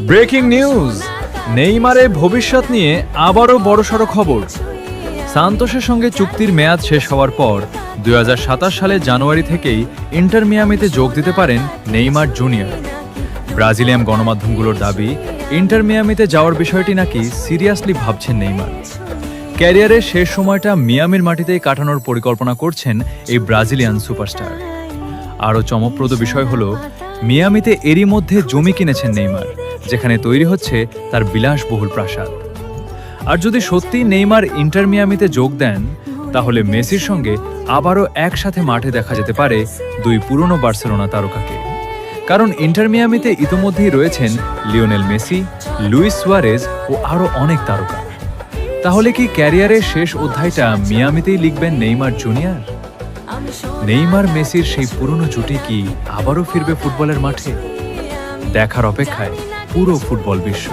Breaking news, নেইমারের ভবিষ্যৎ নিয়ে আবারও বড়সড় খবর। সান্তোসের সঙ্গে চুক্তির মেয়াদ শেষ হওয়ার পর 2027 সালের জানুয়ারি থেকেই ইন্টার মিয়ামিতে যোগ দিতে পারেন নেইমার জুনিয়র। ব্রাজিলিয়ান গণমাধ্যমগুলোর দাবি, ইন্টার মিয়ামিতে যাওয়ার বিষয়টি নাকি সিরিয়াসলি ভাবছেন নেইমার। ক্যারিয়ারের শেষ সময়টা মিয়ামির মাটিতেই কাটানোর পরিকল্পনা করছেন এই ব্রাজিলিয়ান সুপারস্টার। আরও চমকপ্রদ বিষয় হলো, মিয়ামিতে এরই মধ্যে জমি কিনেছেন নেইমার, যেখানে তৈরি হচ্ছে তার বিলাসবহুল প্রাসাদ। আর যদি সত্যি নেইমার ইন্টার মিয়ামিতে যোগ দেন, তাহলে মেসির সঙ্গে আবারও একসাথে মাঠে দেখা যেতে পারে দুই পুরনো বার্সেলোনা তারকাকে। কারণ ইন্টার মিয়ামিতে ইতোমধ্যেই রয়েছেন লিওনেল মেসি, লুইস সুয়ারেজ ও আরও অনেক তারকা। তাহলে কি ক্যারিয়ারের শেষ অধ্যায়টা মিয়ামিতেই লিখবেন নেইমার জুনিয়র? নেইমার মেসির সেই পুরনো জুটি কি আবারও ফিরবে ফুটবলের মাঠে? দেখার অপেক্ষায় পুরো ফুটবল বিশ্ব।